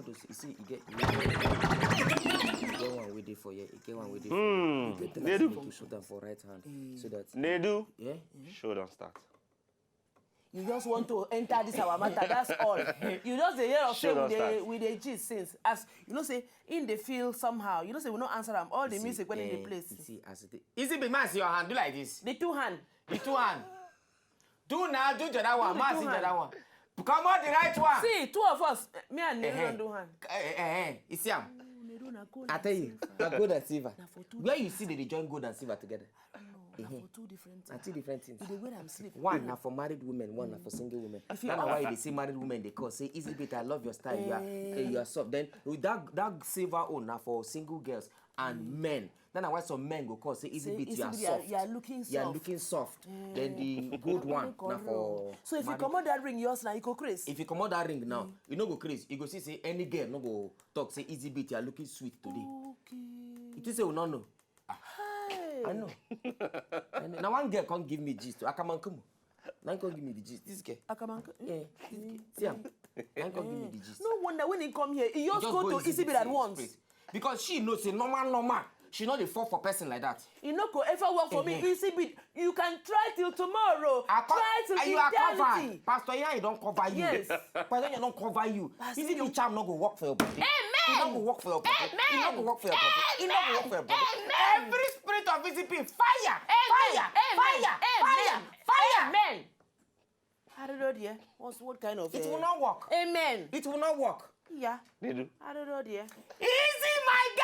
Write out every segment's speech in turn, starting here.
those. You see, you get one with it for you. You get one with it. You get the shoulder for right hand, so that. They do. Yeah. Show them start. You just want to enter this our matter. That's all. You just the year of shame with the G since as you know say in the field somehow. You know say we not answer them all the music when in the place. You see, as it is it be mass your hand do like this. The two hand. The two hand. Do now, do the other one. Mass the other one. Come on, the right one. See, two of us. Me and Neru don't do hand. You see, I tell you, gold and silver. Where you see they join gold and silver together? For two different things. Two different things. The way I'm sleeping. One now for married women, one now for single women. That's why they say married women they call say easy bit. I love your style. You are soft. Then with that silver one now for single girls and men. Then why some men go call say easy bit. You are soft. You are looking soft. You are looking soft. Then the good one now for. So if you come out that ring, yours now you go crazy. If you come out that ring now, you no go crazy. You go see say any girl no go talk say easy bit. You are looking sweet today. Okay. It is say we no know. I know. Now one girl can't give me gist. Akamankumu. Now can't give me the gist. This girl. Akamankumu. Yeah. See him. Now can't give me the gist. No wonder when he come here, he just go to easy bit at once. Because she knows say normal. She not the fall for person like that. You know, ever work for me easy bit. You can try till tomorrow. Try till you are eternity. covered. Pastor, yeah, he don't cover you. Yes. Pastor, you don't cover you. Easy bit charm not go work for your body. He not go work for your body. He not go work for your body. He not go work for your body. Every spirit of easy bit, fire, fire, fire, fire, fire. Amen. I don't know, dear. What kind of? It will not work. Amen. It will not work. Yeah. They do. I don't know, dear. Easy, my guy.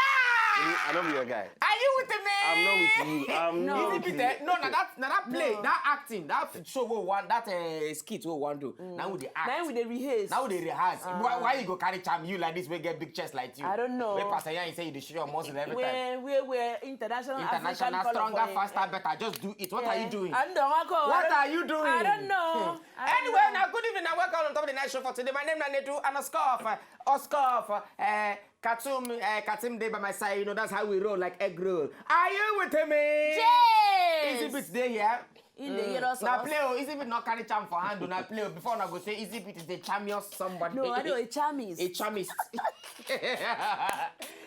I know your guy. Are you with me? I'm not with you. I'm No. not with you. No, that play, that acting, that show we want, that skit we want do. Now with the act. Now with the rehearse. Now with the rehearse. Why you go carry charm you like this? We get big chest like you. I don't know. Where Pastor Yan say you show your muscle every time. We're international African stronger, faster, better. Just do it. What are you doing? What are you doing? I don't know. Anyway, now good evening and welcome on top of the night show for today. My name is Nedu and Oscar Katim Day by my side. You know that's how we roll like egg roll. Are you with me? Yes. Easy bit there, yeah. In the year also. Now play, easy bit not carry charm for hand. Do not play before I go say easy bit is the champion somebody. No, I know a charmist. A charmist.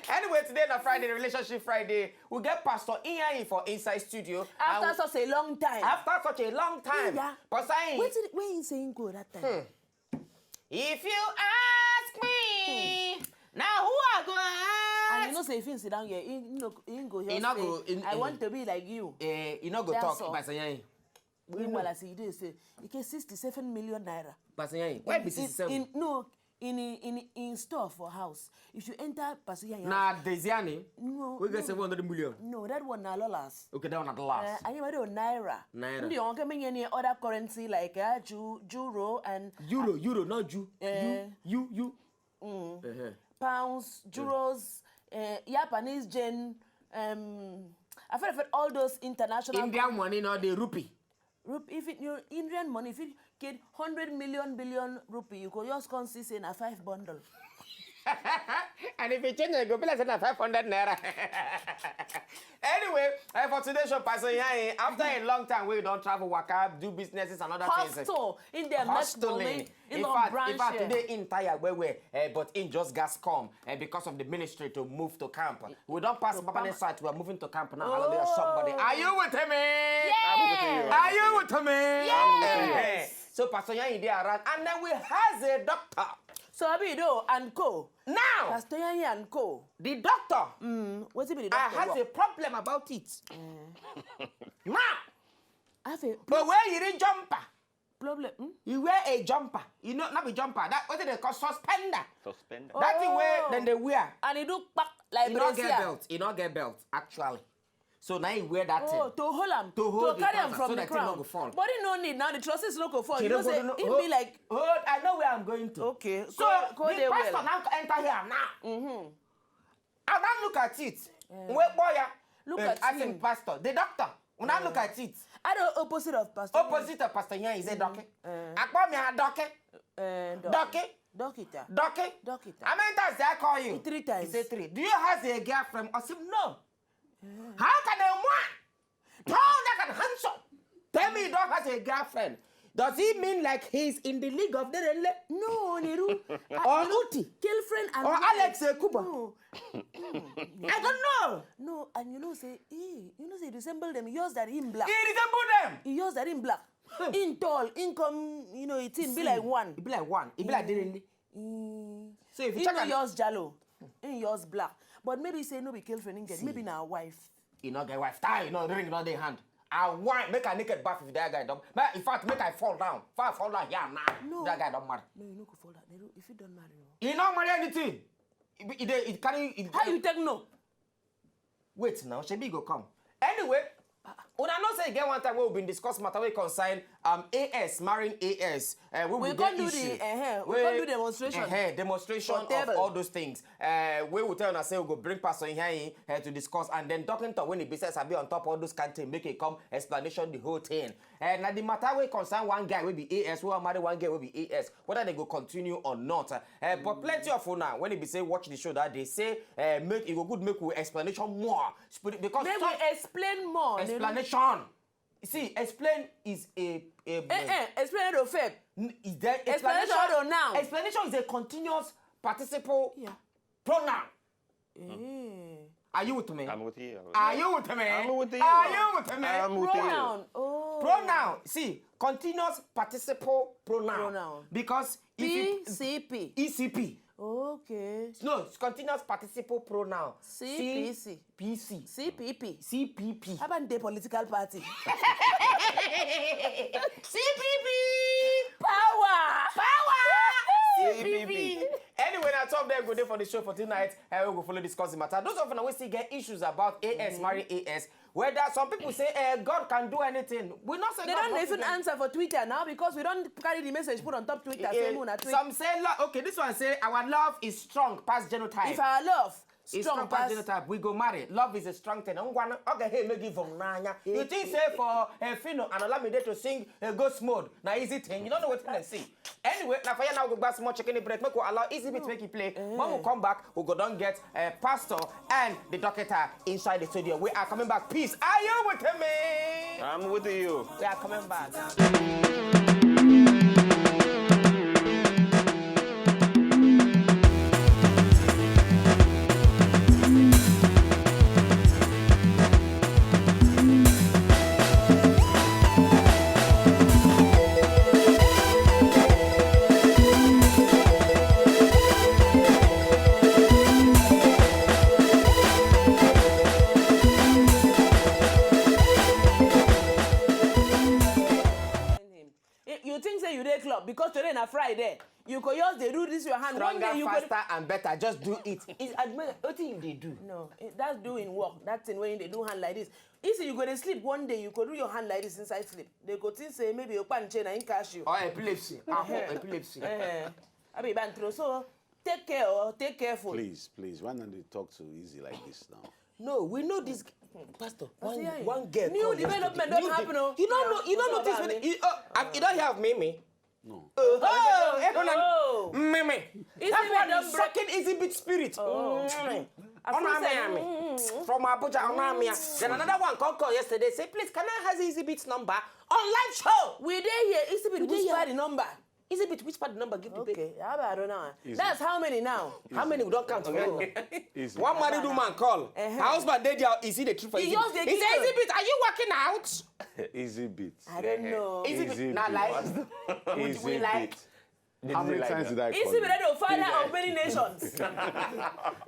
Anyway, today on Friday, the Relationship Friday, we get Pastor Ian for Inside Studio. After such a long time. Yeah. But saying. Where you saying go that time? If you ask me, now who are going to ask? And you know, say if you sit down here, you go here. I want to be like you. You know, go that's talk, Pastor Ian. Well, I say you do say you get 67 million naira. Pastor Ian, why be 67? In store for house. If you enter Pastor Ian. Nah, Desiani. No. We get 700 million. No, that one na dollars. Okay, that one at the last. I never do naira. Naira. You don't get any other currency like euro and Euro, not Jew. You. Pounds, euros, Japanese yen. I've heard all those international. Indian money, not the rupee. If it your Indian money, if you get 100 million billion rupee, you could just consist in a 5 bundle. And if you change it, go be like 500 naira. Anyway, for today's show, Pastor Yan, after a long time, we don't travel, work out, do businesses and other things. Hostel in their hustling. In fact, today in Taya, but in just gas come because of the ministry to move to camp. We don't pass Papa side. We're moving to camp now. Hallelujah, somebody. Are you with me? Yes. Are you with me? Yes. So Pastor Yan is there around, and then we has a doctor. So Abido and Co. Now, Pastor Yan and Co. The doctor. What's it be the I doctor? have a problem about it. Now, I have a but where you the jumper? problem. You wear a jumper. You know, not a jumper. That what they call suspender. Suspender. That thing where then they wear. And he do back like you not get belt. You not get belt actually. So now you wear that thing. To hold him. To carry him from so the ground. But he no need now. The trusses no go fall. You know say it be like. I know where I'm going to. Okay. So go the pastor now enter here now. And now look at it. Wait, boy. Look at I think pastor, the doctor. When I look at it. I the opposite of pastor. Opposite of pastor here is a doctor. I call me a doctor. Doctor. Doctor. How many times did I call you? 3 times. He said 3. Do you have a girlfriend? I said no. How can a man tall like and handsome tell me you don't have a girlfriend? Does he mean like he's in the league of Derele? No, Neru. Or Uti? Girlfriend and Or wife. Alex Kuba? No. I don't know. No, and say, he resemble them. Yours that him black. He resemble them. He yours that him black. In tall, income, it's in be like one. It be like one. It be like Derele. So if you check out yours jallow, in yours black. But maybe say no be girlfriend in get. Maybe now wife. You not get wife. Tie, ring not their hand. I want make a naked bath if that guy don't. In fact, make I fall down. If I fall down, yeah, nah. No. That guy don't matter. No, you no go fall down. If you don't marry, He don't marry anything. It carry. How you take no? Wait now, Shebi go come. Anyway, when I not say again one time we've been discussing matter we concern AS marrying AS. We can't do we can't do demonstration. Demonstration of all those things. We will tell us say we go bring person here to discuss, and then talking to when the business have be on top of all those canteen make it come explanation the whole thing. Now the matter we concern one guy will be AS, we will marry one guy will be AS, whether they go continue or not. But plenty of now when they say watch the show that they say make it go good make we explanation more because they will explain more. Explanation. You see, explain is explain the fact. Is there explanation or noun? Explanation is a continuous participle pronoun. Are you with me? I'm with you. Are you with me? I'm with you. Are you with me? I'm with Pronoun. you. Oh. Pronoun. See, continuous participle pronoun. Because PCP. ECP. Okay. No, it's continuous participle pronoun. CPC. PC. CPP. CPP. How about the political party? CPP. Power. CPP. Anyway, I top there good day for the show for tonight. We will follow discuss the matter. Those of you we still get issues about AS, marry AS. Whether some people say God can do anything. We not say they God don't even answer for Twitter now because we don't carry the message put on top Twitter. Some say okay, this one say our love is strong past genotype. If our love it's strong past genotype, we go marry. Love is a strong thing. Okay, hey, me give nanya. You think say for Fino and allow me there to sing a ghost mode. Now easy thing. You don't know what they see. Anyway, now for you now go back small chicken break. Make we allow easy bit make it play. When we come back, we go down get pastor and the doctor inside the studio. We are coming back. Peace. Are you with me? I'm with you. We are coming back. Because today na Friday, you could just they do this your hand. Stronger, one day you faster, and better. Just do it. It's what thing they do. No, that's doing work. That's in when they do hand like this. If you go to sleep one day, you could do your hand like this inside sleep. They could think say maybe you pan chain and cash you. Or epilepsy. Epilepsy. I be ban through. So take care or take careful. Please, why don't they talk so easy like this now? No, we know this. Pastor, one girl. New development don't happen. You don't notice when you don't have Mimi. No. Mimi. That's why the second easy bit spirit. From Abuja, then another one called yesterday. Say, please, can I have Easy Beat's number on live show? We there here. Easy Beat, whisper the number. Easy Beat, whisper the number. Give the okay, I don't know. That's how many now? Easy. How many we don't count for you? One married woman call. Her husband dead. Is he the truth for Easy Beat? He said, Easy Beat, are you working out? Easy Beat. I don't know. Easy Beat, not like. Easy Beat. How many times did I call you? Father of many nations.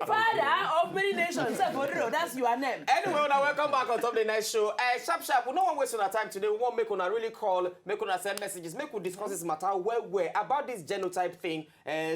Father of many nations. That's your name. Anyway, now welcome back on top of the night show. Sharp. We don't want to waste our time today. We want make una really call, make una send messages, make we discuss this matter where about this genotype thing.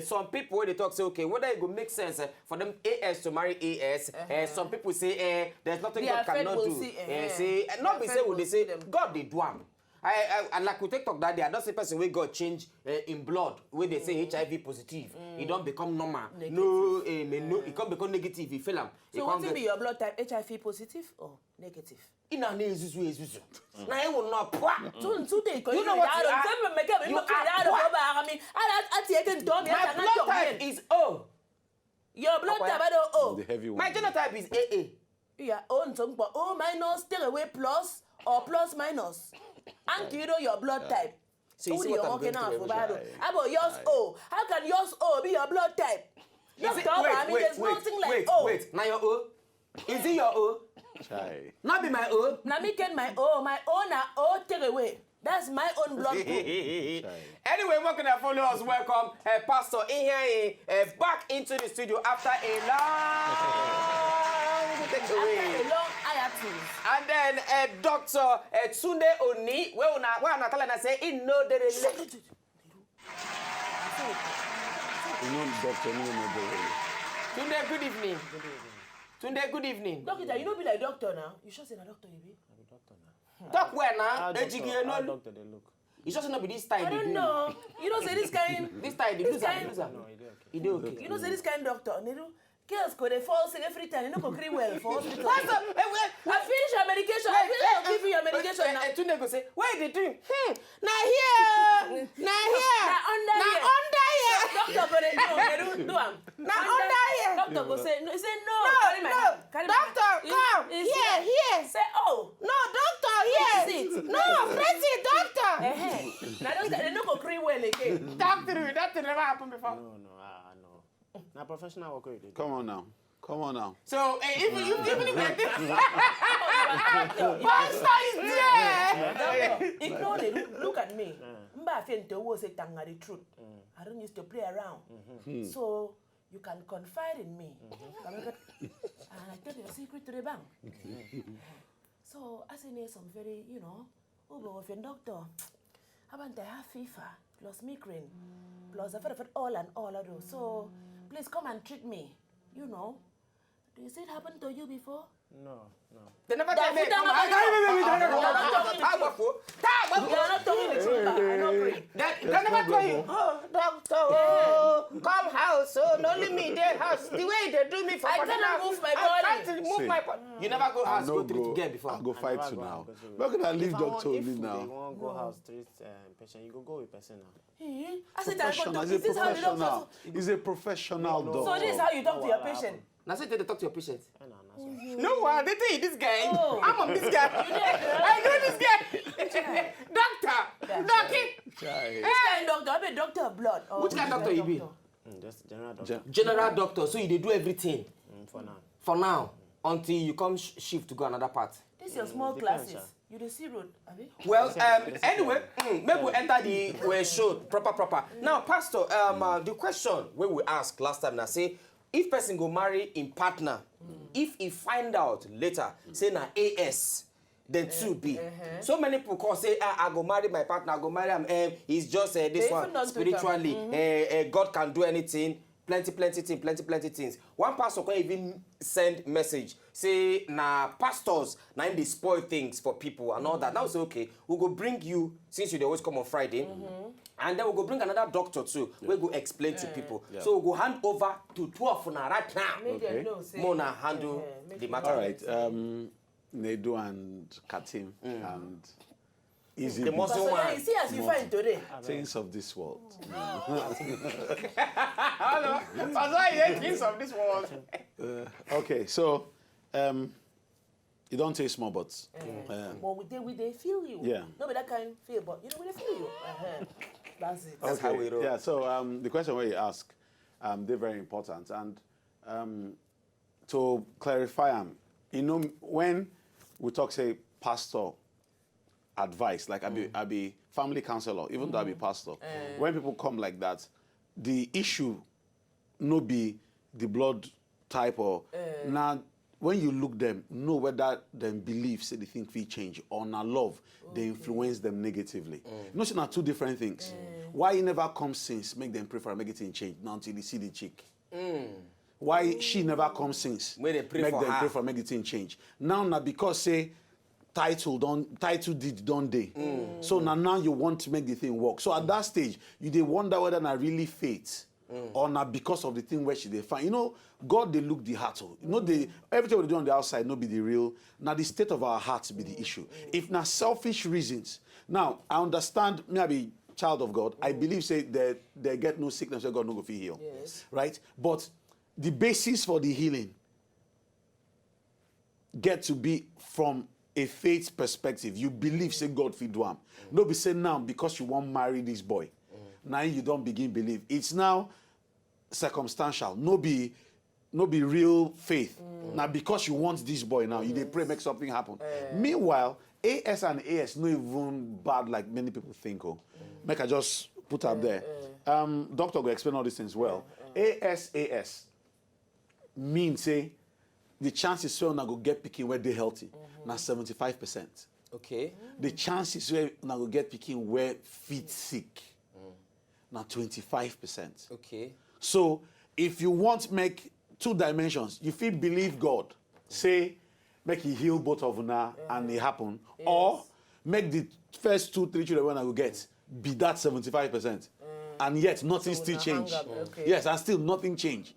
Some people when they talk say okay, whether it go make sense for them AS to marry AS. Some people say there's nothing God cannot do. Say not be say what they say God they do am. I like we take talk that day. I don't say person where God change in blood where they say HIV positive. It don't become normal. Negative. No, it can't become negative. He fail him. So what will be your blood type? HIV positive or negative? Ina ne ezuzu. Na e will not poa. So today you know what you are? My blood type is O. Your blood type is O. The heavy one. My genotype is AA. Yeah, O minus, take away plus or plus minus. And you know your blood type. So you Who see do what you I'm walking going out through for every bad? How about yours O? How can yours O be your blood type? Is it- Doctor, I mean, there's nothing like O. Wait. Now your O? Is it your O? Chai. Not be my O? Now me get my O. My O na O take away. That's my own blood group. Anyway, we're gonna follow us. Welcome, Pastor in here, back into the studio after a long After a long hiatus. and then Dr. Tunde Oni, where I'm telling us say he know the You know, doctor, you know, Tunde, good evening. Tunde, good evening. Doctor, you know be like doctor now. You sure say na doctor you be? Talk where now? How doctor they look? You sure say not be this time. I don't know. You know say this kind. This time, the loser. No, he did okay. He do okay. You know say this kind doctor. Girls go they fall sick every time. You know go clean well for hospital. Pastor, I finish your medication. I give you your medication now. Tunde go say, what are they doing? Now here. Na under here. Doctor go they do am. Na under here. Doctor go say no. Say no. Carry my Doctor, come. Here. Say oh. No, doctor, here. Sit. No, press it, doctor. Now doctor they no go clean well again. Doctor, that thing never happened before. No. Now professional worker you did. Come on now. So, even if like this, Pastor is there. Ignore it. Look at me. Mba fente wo say tanga the truth. I don't used to play around. So you can confide in me. And I tell your secret to the bank. So as I need some very, but if a doctor, haven't I have fever plus migraine plus I've had all of those. So please come and treat me. Do you see it happen to you before? No. They never tell me. You're not talking the truth. I don't agree. They never tell you. Oh, doctor, come house. Oh, no leave me there house. The way they do me for I cannot move my body. I'm trying to move my body. You never go house, go treat again before. I'll go fight never you go now. out, because Where can I leave If doctor if only you now? want go house treat patient, you go with person now. I said, Professional. is this how you Professional. doctor? He's a professional doctor. So this is how you talk to your patient? Now say they talk to your patient. No. No, they tell you this guy. Oh. I'm on this guy. I know this guy. Doctor. Chai. Which kind of doctor? I'm a doctor of blood. Which kind of doctor you be? Just general doctor. General doctor. So you do everything For now. for now until you come shift to go another part. This is your small Depends, classes. You the see road, abi? Well, anyway, maybe we enter the show proper. Now, Pastor, the question when we asked last time, I say, if person go marry in partner, if he find out later, say na AS, then 2B. So many people call say, I go marry my partner, I go marry him. He's just this They one even don't spiritually. God can do anything. Plenty things. One pastor can even send message say na pastors na they spoil things for people and all that. Now say okay, we go bring you since you always come on Friday, and then we go bring another doctor too. We go explain to people. So we go hand over to 12 for now right now. Make them know, say, Mona handle the matter. All right. Nedu and Katim and Easy The Beat. muscle So man. you see as you find today. Things of this world. Hello. Pastor, you hate things of this world. Okay, so you don't say small butts. But we they feel you. Yeah. Nobody that kind feel, but we they feel you. That's it. That's how we roll. Yeah, so the question where you ask, they're very important. And to clarify, when we talk, say, pastor advice, like I be family counselor, even though I be pastor, when people come like that, the issue no be the blood type or now when you look them, know whether them believe say the thing will change or na love, they influence them negatively. No, it's not two different things. Why you never come since make them pray for make it change now until they see the chick. Why she never come since When they pray make for them her. pray for make it change. Now because say title deed don't they. So now you want to make the thing work. So at that stage, you they wonder whether na really faith or not because of the thing where she they find. God they look the heart. Everything we do on the outside no be the real. Now the state of our hearts be the issue. If na selfish reasons. Now I understand me I be child of God. I believe say that they get no sickness where God no go fit heal. Yes. Right? But the basis for the healing get to be from a faith perspective. You believe, say God feed one. No be say now because you won't marry this boy. Now you don't begin believe. It's now circumstantial. No be real faith. Now because you want this boy now, you dey pray make something happen. Meanwhile, AS and AS not even bad like many people think. Make I just put up there. Doctor will explain all these things well. AS means say the chances where una go get picking where they healthy. Now 75%. Okay. The chances where una go get picking where fit sick. Now 25%. Okay. So if you want make 2 dimensions, you feel believe God, say make He heal both of una and it happen, or make the first 2, 3 children when I go get be that 75%, and yet nothing still change. Okay. Yes, and still nothing change.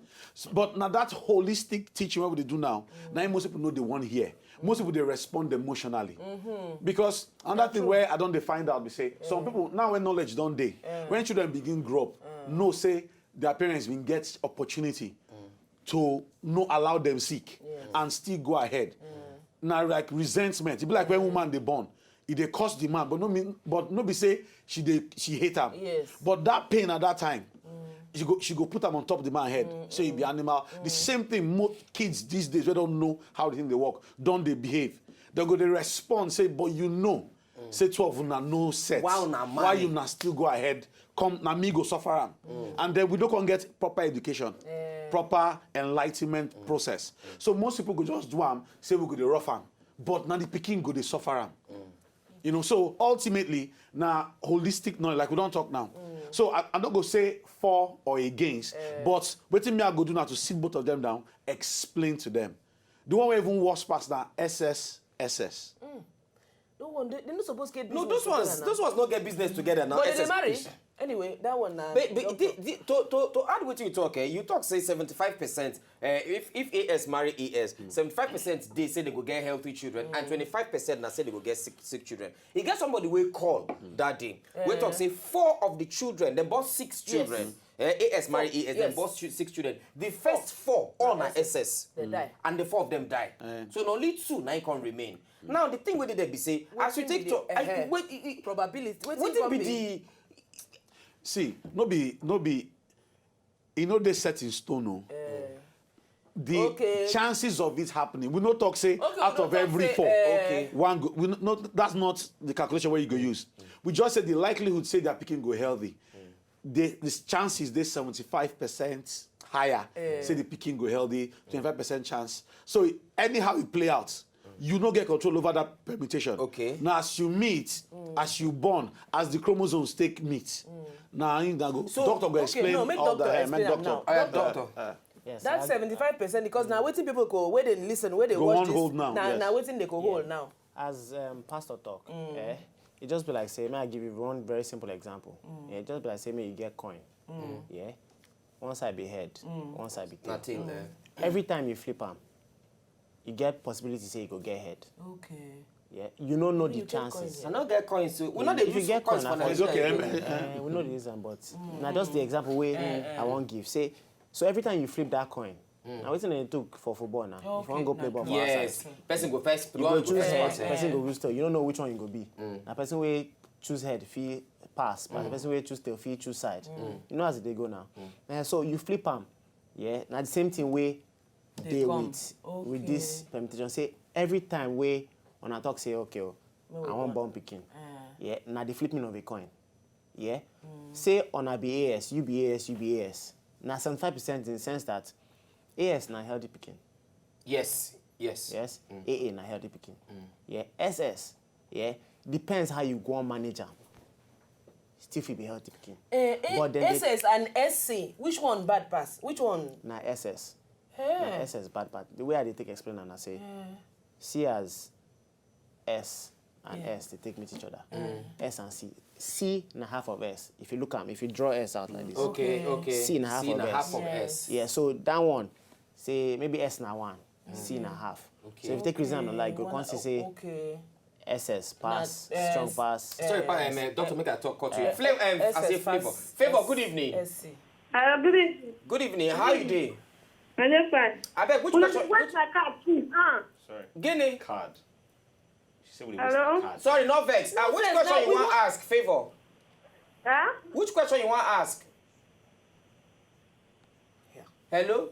But now that holistic teaching what we do now, now most people know they want here. Most people they respond emotionally, because another thing where I don't find out, we say some people now when knowledge don't they when children begin grow up, no say their parents will get opportunity to no allow them sick and still go ahead. Now like resentment, it be like when woman they born, it they cause the man, but no be say she hate him. Yes. But that pain at that time, she go put them on top of the man's head. Say he be animal. The same thing most kids these days, they don't know how the thing they work. Don't they behave? They go they respond, say, but you know, say 12 una no set. Why you not still go ahead? Come na me go suffer am. And then we don't get proper education, proper enlightenment process. So most people go just do am, say we go the rough am. But now the pikin go they suffer am. You know, so ultimately, now holistic knowledge, like we don't talk now. So I'm not going to say for or against, but what me I go do now to sit both of them down, explain to them. The one where even worse past now, SS. No one, they're not supposed to get business. No, those ones not get business together now. But they marry. Anyway, that one now. But to add what you talk, you talk say 75%. If AS marry AS, 75% they say they go get healthy children, and 25% now say they go get sick children. You get somebody we call that day. We talk say 4 of the children, they bought 6 children. AS marry AS, then bought 6 children. The first 4 all are SS. They die. And the 4 of them die. So only 2 now can remain. Now the thing with it be say, as you take to probability, what be the see, no be, you know they set in stone, no. The chances of it happening, we not talk say out of every 4, one go, we not, that's not the calculation where you go use. We just say the likelihood say that picking go healthy. The chances they 75% higher. Say the picking go healthy, 25% chance. So anyhow it play out, you don't get control over that permutation. Okay. Now as you meet, as you born, as the chromosomes take meet. Now you go. So, doctor go explain all that. Doctor. Yes, that's 75% because now waiting people go where they listen, where they go watch on this. Hold now. Now waiting they go hold now. As Pastor talk, it just be like say, may I give you one very simple example. Yeah, just be like say, may you get coin. Yeah, one side be head, one side be tail. Nothing there. Every time you flip them, you get possibility to say you go get head. Okay. Yeah, you don't know the chances. I don't get coins. So we know they use get coins coin, for it's okay. We know the reason, but now just the example where I won't give. Say, so every time you flip that coin, now what's they took for football now? If you want to go play ball for outside, person go first. You go choose head. Person go choose tail. You don't know which one you go be. Now person will choose head, fee pass, but the person will choose tail, fee choose side. You know as they go now. So you flip them. Yeah. Now the same thing way they with this permutation. Say every time we on a talk say okay, I want born picking. Yeah. Now the flipping of a coin. Yeah. Say on a be AS, you be AS, you be AS. Now 75% in the sense that AS na healthy picking. Yes. AA na healthy picking. Yeah. SS. Yeah. Depends how you go on manage them. Still feel be healthy picking. But then SS and SC, which one bad pass? Which one? Na SS. Na SS bad. The way I take explain and I say, C as S and S, they take meet each other. S and C. C na half of S. If you look at if you draw S out like this. Okay. C na half of S. Yeah, so that one, say maybe S na 1, C na half. Okay. So if you take reason like go constantly say SS pass, strong pass. Sorry, Doctor, make I talk cut you. I say Flavor. Flavor, good evening. Good evening. Good evening. How you doing? I'm fine. I beg, which question? Where's my card, please? Sorry. Guinea. Card. Hello? Sorry, no vex. Which question you want to ask? Favor. Huh? Which question you want to ask? Hello?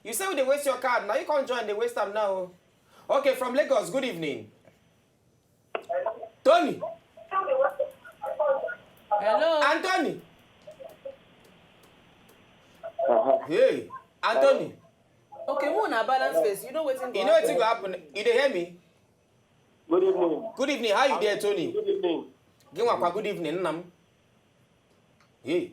You say they waste your card. Now you can't join. They waste them now. Okay, from Lagos. Good evening. Tony. Hello. Anthony. Hey, Anthony. Okay, who na balance face? You know what's in You know what's going to happen? You dey hear me? Good evening. Good evening. How you there, Tony? Good evening. Give me good evening, Nam. Hey.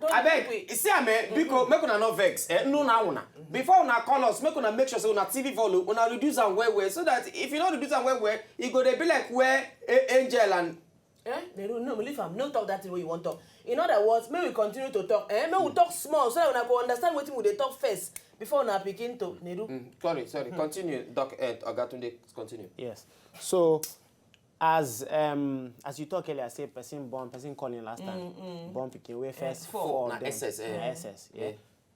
I beg, see, because make una no vex. No, now, before una call us, make una make sure so una TV volume, una reduce and where, so that if you don't reduce and where, it go dey be like where Angel and. No, leave am. No talk that way you want to talk. In other words, may we continue to talk. May we talk small so that una go understand what we dey talk first before una begin to Neru. Sorry. Continue, Doc. Ogatunde, continue. Yes. So, as you talk earlier, say person calling last time, born picking way first four na them. SS. SS. Yeah.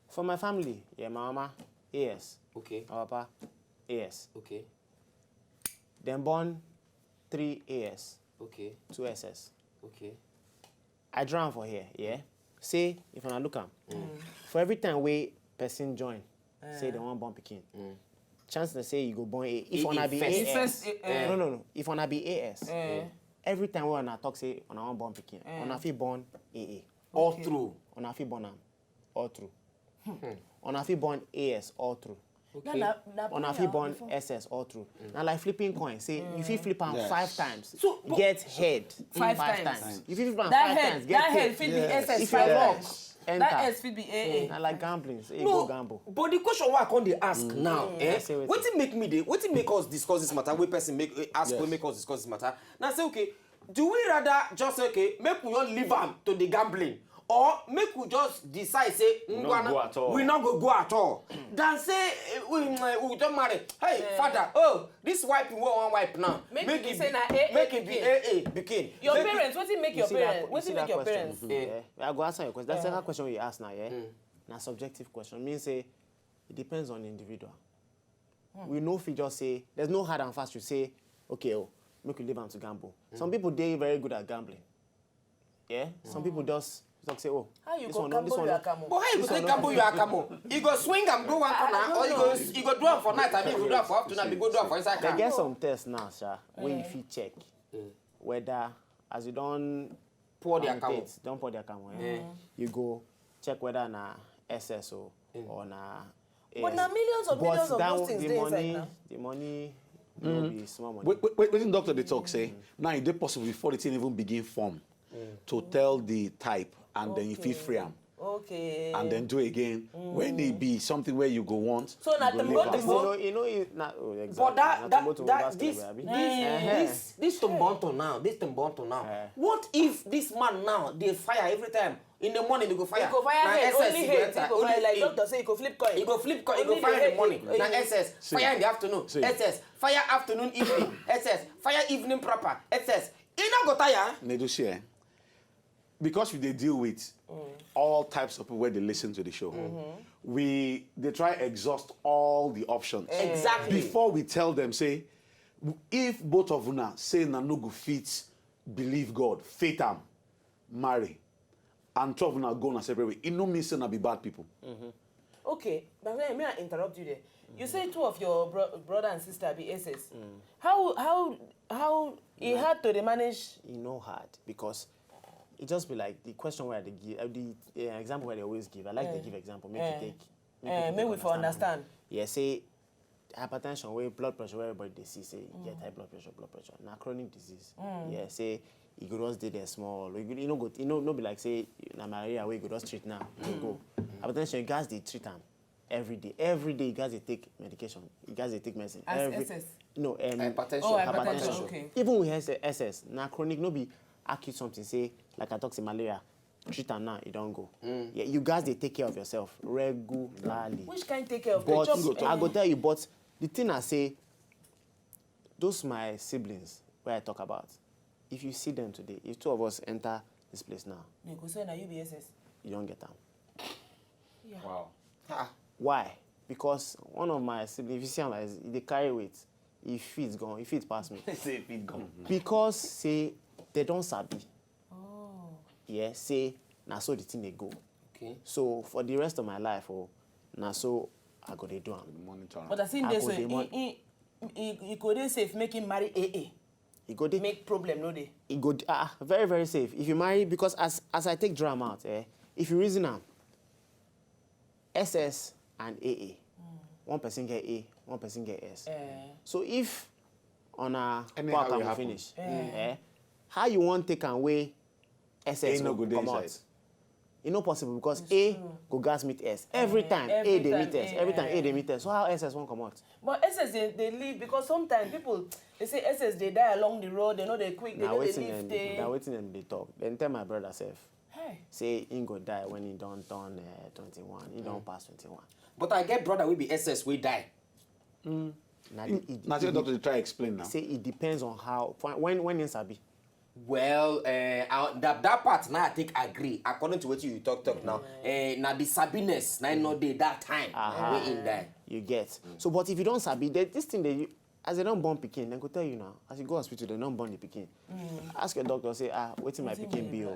For my family, my mama AS. Okay. My papa AS. Okay. Then born 3 AS. Okay. 2 SS. Okay. I draw for here, yeah. Say if I look am, for every time we person join, say they want born picking. Chance they say you go born A. If wanna be AS, no. If wanna be AS, every time we wanna talk say on want born picking, on fit born AA. All through. On fit born am, all through. On fit born AS all through. Okay. On fit born SS all through. Now like flipping coin, say you fit flip am 5 times, so get head 5 5 times. times. If you flip am That 5 times, get head head. fit be SS If you 5 walk, times. enter. That S fit be AA. Na like gambling, so you No, go gamble. but the question why I can't dey ask now, Say wetin. what make us discuss this matter? Where person make ask we make us discuss this matter? Now say okay, do we rather just say okay, make we not leave am to the gambling, or make we just decide say not go at all. we not go at all? Than say we don't marry. Hey father, oh this wipe we want wipe now. Make it be say na make it be AA begin. Your parents, what make your parents? What make your parents? Yeah. I go answer your question. That's the second question you ask now, yeah? Na subjective question. Means say it depends on the individual. We know if you just say there's no hard and fast. You say, okay, make you leave am to gamble. Some people they very good at gambling. Yeah? Some people just talk say, How you this go one, gamble this one. your account? But how you go take gamble your account? You go swing and go one corner, or you go do am for night, I mean you go do am for afternoon, you go do am for inside They car. get some tests now, sha, where you fit check whether as you don't Pour the account. don't pour the account, you go check whether na SSO or na But now millions of millions of those things dey inside now. the money no be small money. Wait, doctor they talk say now is it possible before the thing even begin form to tell the type and then you feel free am. Okay. And then do again when it be something where you go want. So na you go leave tomorrow- am. But Exactly. this Tombonto now. What if this man now they fire every time in the morning they go fire? You go fire Na head, SS, only he go head. enter, You go only fire like head. doctor say you go flip coin. He go flip coin, he go Only fire the in the head, morning. you- Na SS, fire in the afternoon. SS, fire afternoon, evening. SS, fire evening proper. SS. He not go tire. Negotiate. Because we they deal with all types of people where they listen to the show, they try exhaust all the options. Exactly. Before we tell them, say, if both of una say na no go fit believe God, faith am, marry, and 12 una go na separate way, it no mean say na be bad people. Okay, but may I interrupt you there? You say 2 of your brother and sister be SS. How it hard to manage? You know hard because it just be like the question where they give the example where they always give. I like to give example. Make you take. Make we for understand. Yeah, say hypertension, where blood pressure, where everybody they see say you get high blood pressure. Now chronic disease. Yeah, say you go just stay there small. You know go. You know no be like say na malaria where you go just treat now. You go. Hypertension, you guys they treat them every day. Every day you guys they take medication. You guys they take medicine. As SS? No, Hypertension. Oh, hypertension. Okay. Even with SS, now chronic no be acute something. Say like I talk say malaria, treat am now, it don't go. Yeah, you guys they take care of yourself regularly. Which kind take care of But the I go tell you, but the thing I say, those my siblings where I talk about, if you see them today, if 2 of us enter this place now, You go say na UBSS. you don't get them. Yeah. Wow. Why? Because one of my siblings, if you see him like they carry weight, if it's gone, if it pass me. Say if it gone. Because say they don't sabi. Yeah, say na so the thing they go. Okay. So for the rest of my life, na so I go dey do am. Monitor. But I think I this go dey he could say if make him marry AA. He go dey. Make problem, no dey. He go very very safe. If you marry, because as I take drama out, if you reason am, SS and AA, one person get A, one person get S. So if on a Anyhow power it can happen. finish, how you want take away SS A no go dey come out? inside. It's not possible because A go gas meet S. Every time A they meet S. Every time A they meet S. So how SS won't come out? But SS they leave because sometimes people they say SS they die along the road. They know they quick. They Now know they waiting leave. them. They Now waiting them they talk. Then tell my brother self. hey. Say he go die when he don't turn 21. He don't pass 21. But I get brother will be SS we die. Now Now, the doctor try explain now. say it depends on how when in sabi. Well, that part now I think agree. According to what you talk now, now the sabiness now not day that time we in there. You get. So but if you don't sabi, this thing that you as they don't born pikin, then go tell you now. As you go hospital, they don't born the pikin. Ask your doctor, say, waiting my pikin be.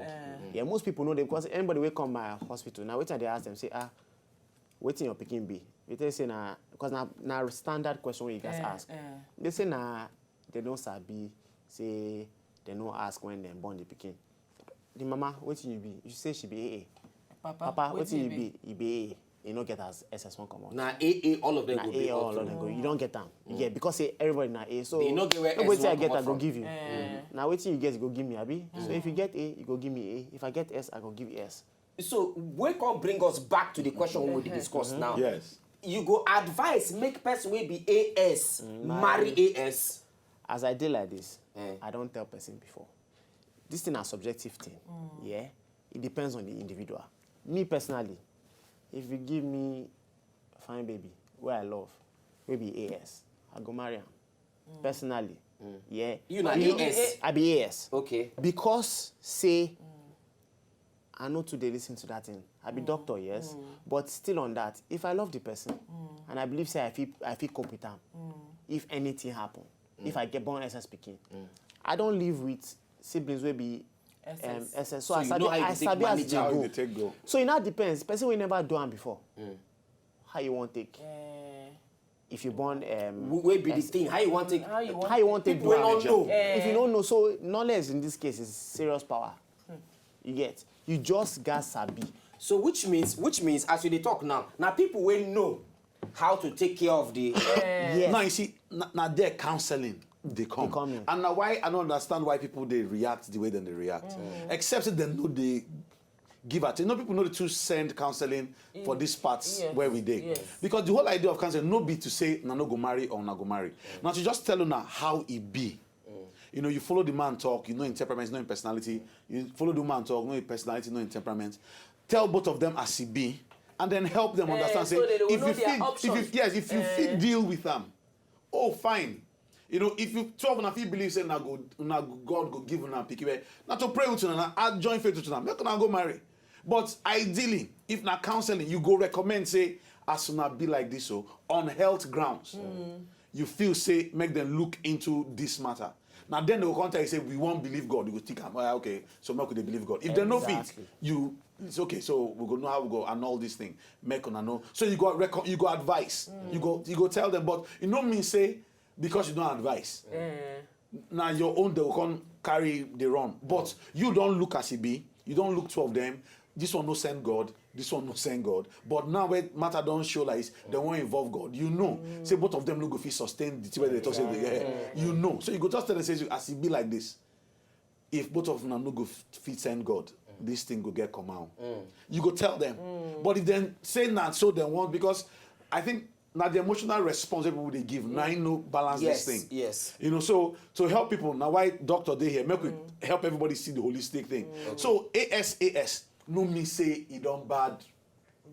Yeah, most people know them because anybody will come my hospital. Now waiting they ask them, say, waiting your pikin be. They say because now standard question you guys ask. They say they don't sabi, say they don't ask when they born the pikin. The mama, waiting you be. You say she be AA. Papa, waiting you be. You be AA. You don't get as SS1 come out. Now AA all of them Na go A be all of them go. You don't get them. You get because say everybody na A. So They no get where nobody say I S1 get, come I go from. give you. Now waiting you get, you go give me, abi. So if you get A, you go give me A. If I get S, I go give you S. So we can bring us back to the question we discuss now. Yes. You go advise make person will be AS marry AS. As I did like this, I don't tell person before. This thing a subjective thing. Yeah, it depends on the individual. Me personally, if you give me a fine baby where I love, maybe AS, I go marry him. Personally, yeah. You na AS. I be AS. Okay. Because say I know today listen to that thing. I be doctor, yes. But still on that, if I love the person and I believe say I feel cope with them, if anything happen, if I get born SS speaking, I don't live with siblings will be SS. So I you sabi know how you I take sabi as manage they How go. you take go? So it now depends. Person will never do am before. How you want take? If you born We be the thing. How you want to? How you want? how you want take do we am? don't know. If you don't know, so knowledge in this case is serious power. You get. You just got sabi. So which means as we dey talk now people will know how to take care of the. Yes. Now you see, now they're counseling. They come. come in. And now why I don't understand why people they react the way that they react. Except that they know they give at. You know, people know to send counseling for these parts where we did. Yes. Because the whole idea of counseling no be to say na no go marry or na go marry. Now to just tell you now how it be. You know, you follow the man talk, you know in temperament, know in personality. You follow the man talk, know in personality, know in temperament. Tell both of them as he be, and then help them understand. so Say, they will if know you their fit, options. if you fit deal with them, oh fine. You know, if you 12 and if you believe say na God go give una pikin, na to pray with una, I join faith with una, make una go marry. But ideally, if na counseling, you go recommend say as una be like this, so on health grounds, you feel say make them look into this matter. Now then they will contact you say we won't believe God. You go think, okay, so make they believe God. If they no fit, it's okay. So we go know how we go and all these things. Make una know. So you go advice. You go tell them, but you don't mean say because you don't advise. Now your own they will come carry the run. But you don't look as it be. You don't look 12 of them. This one no send God. This one no send God. But now when matter don't show like they won't involve God. You know. Say both of them no go fit sustain the way they talk. You know. So you go just tell them say as it be like this. If both of them no go fit send God, this thing go get come out. You go tell them. But if then say that so they want because I think now the emotional response people they give now you know balance this thing. Yes. You know, so to help people now why doctor they here make we help everybody see the holistic thing. So AS no mean say it don't bad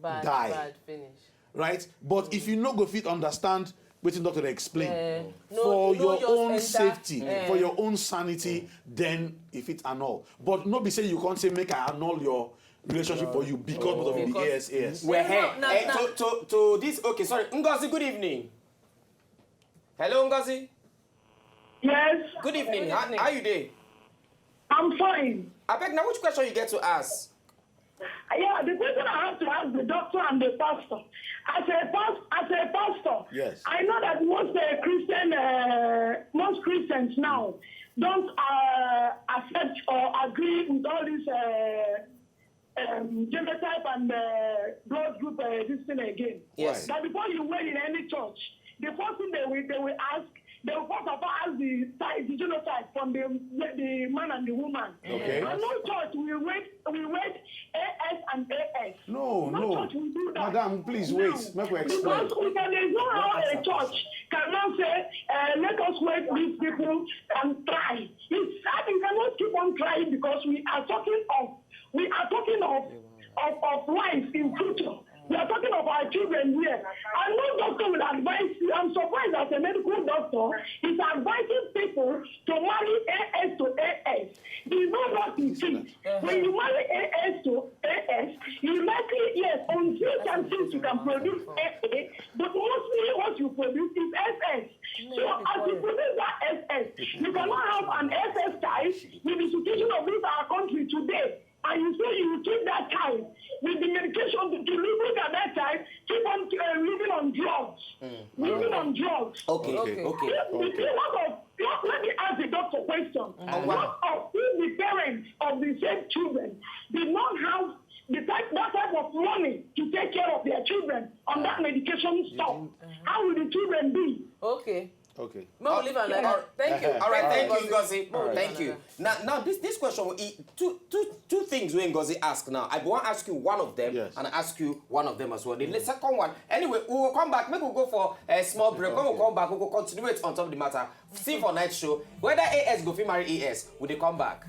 die. Bad finish. Right? But if you no go fit understand wetin doctor dey explain No, for no your just own enter, safety, for your own sanity, then if it annul. But no be say you can't say make I annul your relationship for you because of the AS. We're here. No. To this. Okay, sorry. Ngozi, good evening. Hello, Ngozi. Yes, Good evening. How you doing? I'm fine. I beg now, which question you get to ask? Yeah, the question I have to ask the doctor and the pastor. As a pastor, Yes. I know that most Christians now don't accept or agree with all this genotype and blood group this thing again. Yes. But before you went in any church, the first thing they will ask. They will first of all ask the genotype from the man and the woman. Okay. And no church will wait AS and AS. No. Church will do that. Madam, please wait. Make we explain. Because there's no how a church cannot say, let us wait these people and try. I think we cannot keep on trying because we are talking of life in future. We are talking of our children here. And no doctor will advise you. I'm surprised that a medical doctor is advising people to marry AS to AS. Do you know what it is? When you marry AS to AS, you likely, yes, on few chances you can produce AA, but mostly what you produce is SS. So as you produce that SS, you cannot have an SS child with the situation of this our country today. And you say you treat that child with the medication to look at that child, keep on living on drugs. Living on drugs. Okay. Let me ask the doctor a question. What of if the parents of the same children did not have that type of money to take care of their children on that medication stuff? How will the children be? Okay. Okay. We'll leave it like that. Thank you. All right, thank you, Ngozi. Right. Thank you. Now this question will two things when Ngozi ask now. I want to ask you one of them Yes. and ask you one of them as well. The second one. Anyway, we will come back. Maybe we'll go for a small break. When we come back, we will continue it on top of the matter. See for night show. Whether AS go fit marry AS, will they come back?